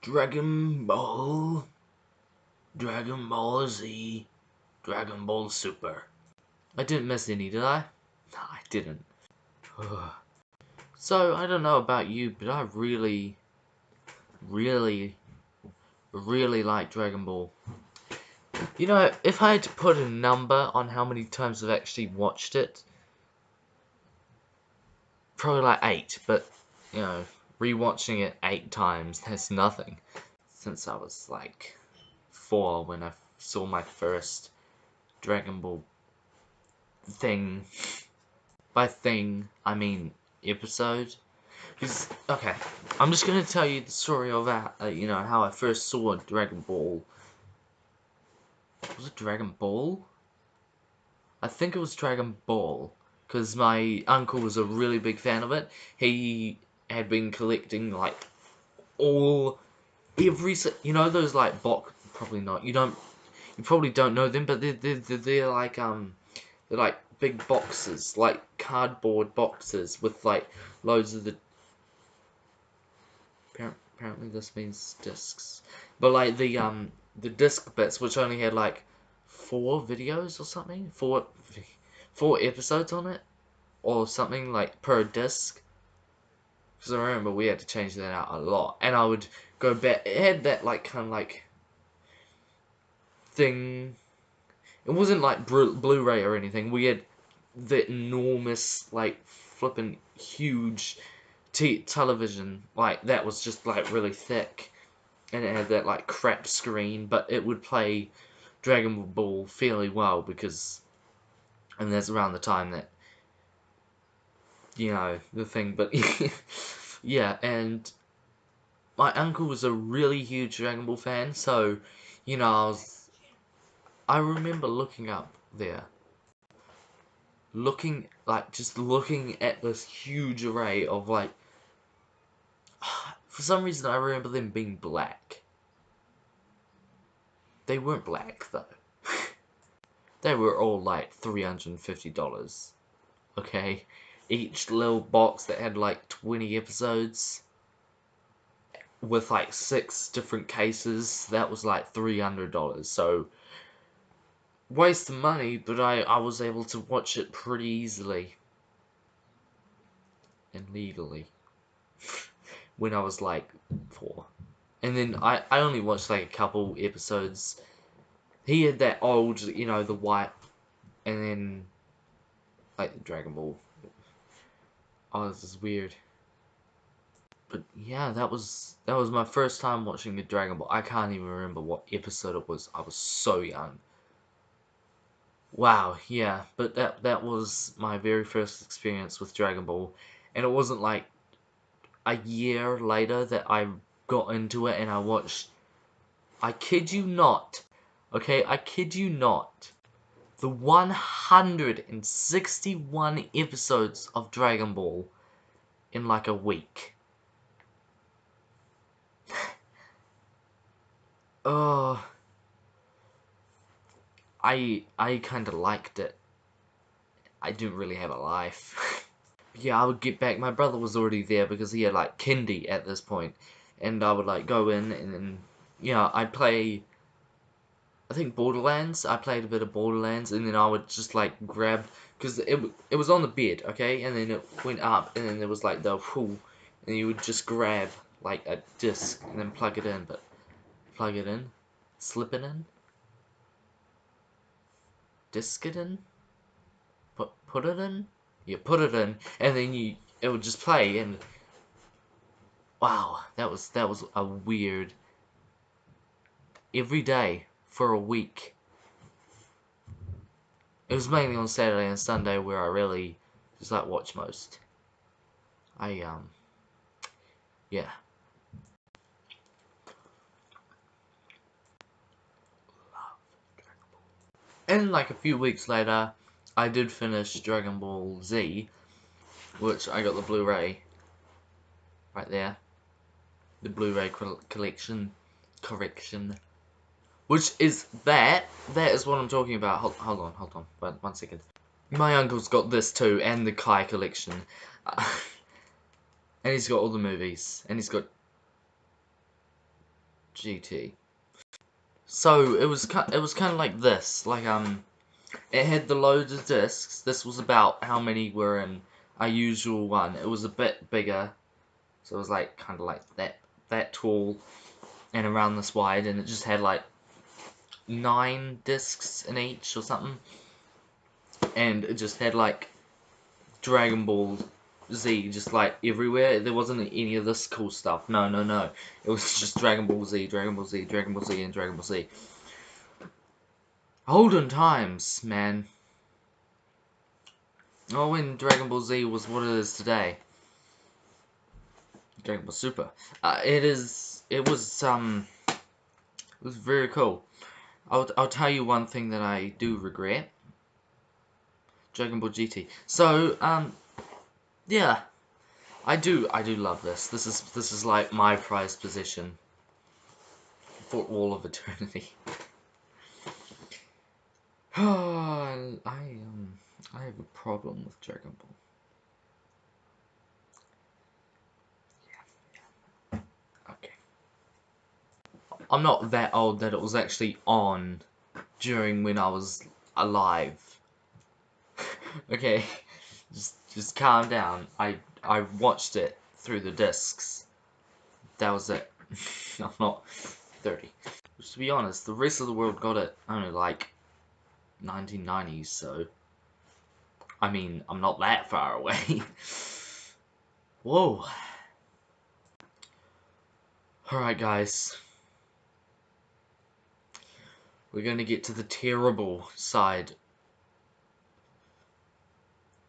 Dragon Ball, Dragon Ball Z, Dragon Ball Super. I didn't miss any, did I? No, I didn't. So, I don't know about you, but I really, really, really like Dragon Ball. You know, if I had to put a number on how many times I've actually watched it, probably like 8, but, you know, rewatching it 8 times, that's nothing. Since I was like 4 when I saw my first Dragon Ball thing. By thing, I mean episode. Okay, I'm just gonna tell you the story of how I first saw Dragon Ball. Was it Dragon Ball? I think it was Dragon Ball, because my uncle was a really big fan of it. He had been collecting like those like probably not. You probably don't know them, but they're like big boxes, like cardboard boxes with like loads of the. Apparently this means discs, but like the disc bits, which only had like 4 videos or something, four episodes on it, or something like per disc. Because I remember we had to change that out a lot, and I would go back. It had that like kind of like thing. It wasn't like Blu-ray or anything. We had the enormous, like flippin' huge television, like that was just like really thick, and it had that like crap screen, but it would play Dragon Ball fairly well and that's around the time that the thing. But yeah, and my uncle was a really huge Dragon Ball fan, so I remember looking up there, just looking at this huge array of like. For some reason, I remember them being black. They weren't black though. They were all like $350. Okay, each little box that had like 20 episodes with like 6 different cases, that was like $300. So waste of money, but I was able to watch it pretty easily and legally when I was like 4. And then I only watched like a couple episodes. He had that old, the white, and then like the Dragon Ball. Oh, this is weird. But yeah, that was my first time watching the Dragon Ball. I can't even remember what episode it was. I was so young. Wow, yeah, but that was my very first experience with Dragon Ball, and it wasn't like a year later that I got into it and I watched. I kid you not. Okay, I kid you not. The 161 episodes of Dragon Ball in like a week. Oh, I kind of liked it. I didn't really have a life. Yeah, I would get back. My brother was already there because he had like kindy at this point, and I would like go in and then I'd play. I think Borderlands. I played a bit of Borderlands, and then I would just like grab because it was on the bed, okay, and then it went up, and then there was like the pool, and you would just grab like a disc and then plug it in, slip it in, disc it in, put it in. You put it in, and then it would just play, and wow, that was a weird. Every day for a week. It was mainly on Saturday and Sunday where I really just like watch most. I yeah. And like a few weeks later, I did finish Dragon Ball Z, which I got the Blu-ray right there. The Blu-ray collection, correction. Which is that is what I'm talking about. Hold on, wait 1 second. My uncle's got this too, and the Kai collection. And he's got all the movies, and he's got GT. So it was kind of like this, like it had the loads of discs. This was about how many were in a usual one. It was a bit bigger, so it was like kind of like that tall and around this wide, and it just had like 9 discs in each or something, and it just had like Dragon Ball Z just like everywhere. There wasn't any of this cool stuff. No. It was just Dragon Ball Z, Dragon Ball Z, Dragon Ball Z, and Dragon Ball Z. Olden times, man. Oh, when Dragon Ball Z was what it is today. Dragon Ball Super. It was very cool. I'll tell you one thing that I do regret. Dragon Ball GT. So, yeah. I do love this. This is like my prized possession for all of eternity. I have a problem with Dragon Ball. Yeah. Okay. I'm not that old that it was actually on during when I was alive. Okay, just calm down. I watched it through the discs. That was it. I'm not 30. Which, to be honest, the rest of the world got it only like 1990s, so I mean, I'm not that far away. Whoa. Alright, guys. We're gonna get to the terrible side.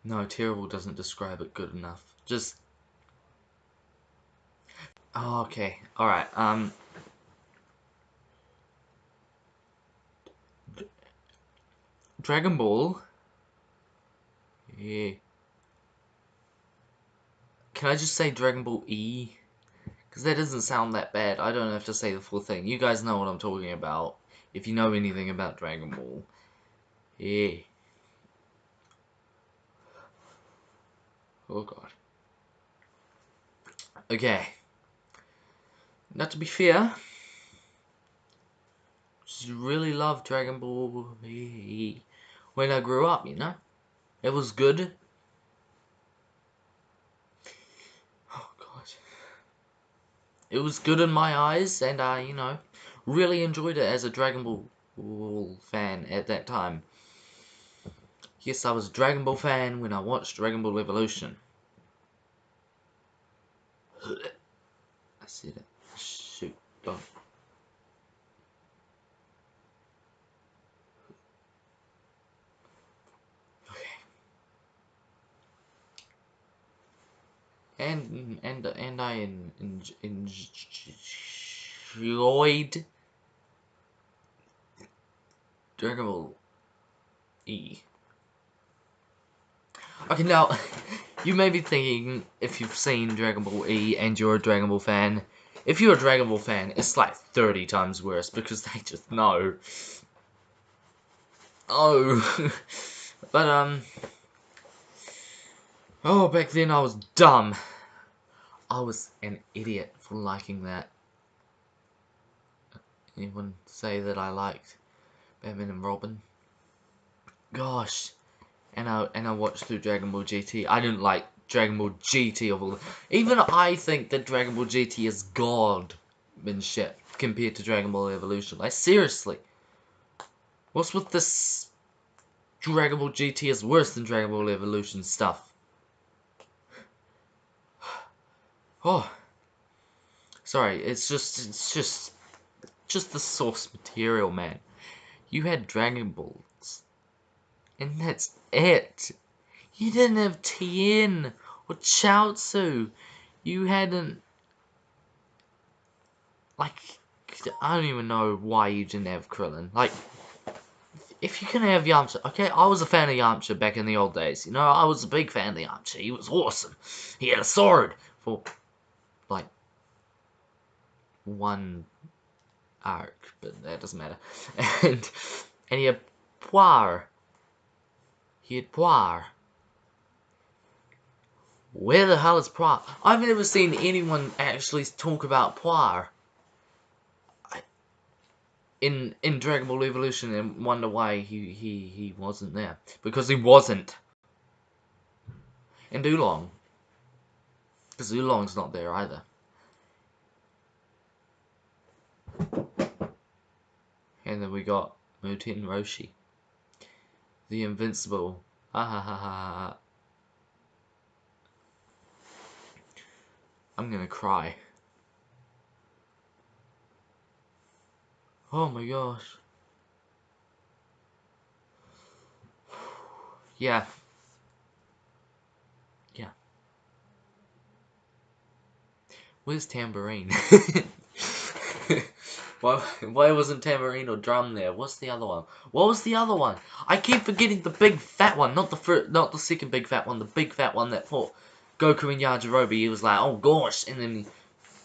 No, terrible doesn't describe it good enough. Just... Oh, okay. Alright, Dragon Ball. Yeah. Can I just say Dragon Ball E? Because that doesn't sound that bad. I don't have to say the full thing. You guys know what I'm talking about. If you know anything about Dragon Ball. Yeah. Oh god. Okay. Now to be fair, just really loved Dragon Ball E when I grew up, you know? It was good. Oh god. It was good in my eyes, and I, you know, really enjoyed it as a Dragon Ball fan at that time. Yes, I was a Dragon Ball fan when I watched Dragon Ball Evolution. I said it. Shoot. Don't. Okay. And I enjoyed Dragon Ball E. Okay, now, you may be thinking, if you've seen Dragon Ball E and you're a Dragon Ball fan, if you're a Dragon Ball fan, it's like 30 times worse, because they just know. Oh. But, oh, back then I was dumb. I was an idiot for liking that. Anyone say that I liked Batman and Robin? Gosh. And I watched through Dragon Ball GT. I didn't like Dragon Ball GT of all. Even I think that Dragon Ball GT is godmanship compared to Dragon Ball Evolution. Like seriously, what's with this? Dragon Ball GT is worse than Dragon Ball Evolution stuff. Oh, sorry. It's just the source material, man. You had Dragon Balls, and that's it. You didn't have Tien or Chaozu. You hadn't... Like, I don't even know why you didn't have Krillin. Like, if you can have Yamcha... Okay, I was a fan of Yamcha back in the old days. You know, I was a big fan of Yamcha. He was awesome. He had a sword for, like, one arc. But that doesn't matter. And he had Puar. He had Puar. Where the hell is Puar? I've never seen anyone actually talk about Puar. in Dragon Ball Evolution and wonder why he wasn't there. Because he wasn't. And Oolong. Because Oolong's not there either. And then we got Muten Roshi. The Invincible. Ha ha ha ha. I'm gonna cry. Oh my gosh. Yeah. Yeah. Where's Tambourine? Why wasn't Tambourine or Drum there? What's the other one? What was the other one? I keep forgetting the big fat one, not the second big fat one, the big fat one that fought Goku and Yajirobe. He was like, oh gosh, and then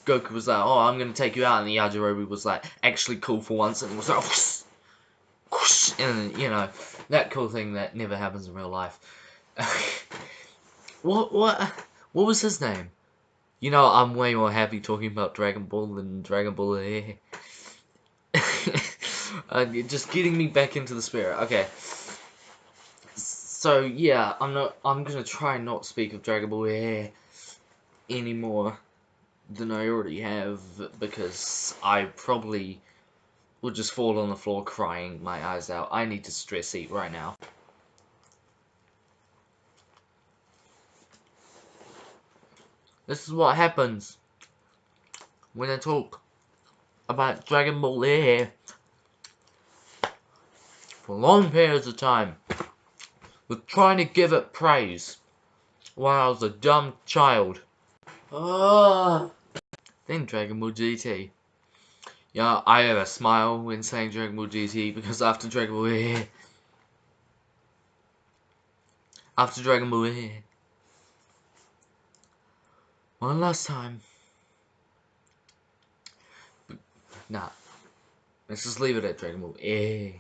Goku was like, oh, I'm gonna take you out, and the Yajirobe was like, actually cool for once, and it was like, whoosh, whoosh, and you know, that cool thing that never happens in real life. What was his name? You know, I'm way more happy talking about Dragon Ball than Dragon Ball Air. Just getting me back into the spirit. Okay. So yeah, I'm gonna try and not speak of Dragon Ball Air anymore than I already have, because I probably will just fall on the floor crying my eyes out. I need to stress eat right now. This is what happens when I talk about Dragon Ball Air for long periods of time, with trying to give it praise while I was a dumb child. Then Dragon Ball GT. Yeah, I have a smile when saying Dragon Ball GT, because after Dragon Ball Air, one last time. Nah, let's just leave it at Dragon Ball Air.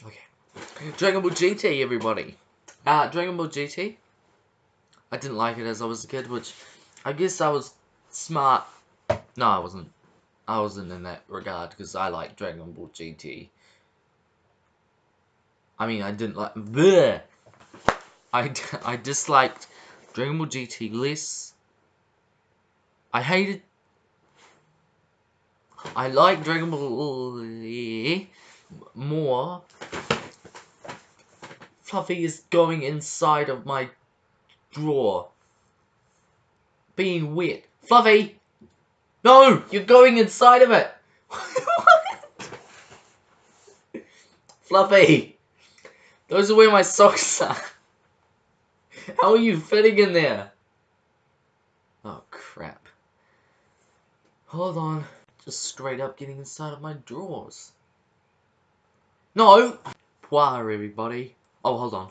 Okay, Dragon Ball GT, everybody. Dragon Ball GT. I didn't like it as I was a kid, which I guess I was smart. No, I wasn't. I wasn't in that regard, because I like Dragon Ball GT. I mean, I didn't like. Bleh! I disliked Dragon Ball GT less. I like Dragon Ball more. Fluffy is going inside of my drawer. Being wet. Fluffy! No! You're going inside of it! Fluffy! Those are where my socks are. How are you fitting in there? Oh, crap. Hold on. Just straight up getting inside of my drawers. No! Poir, everybody. Oh, hold on.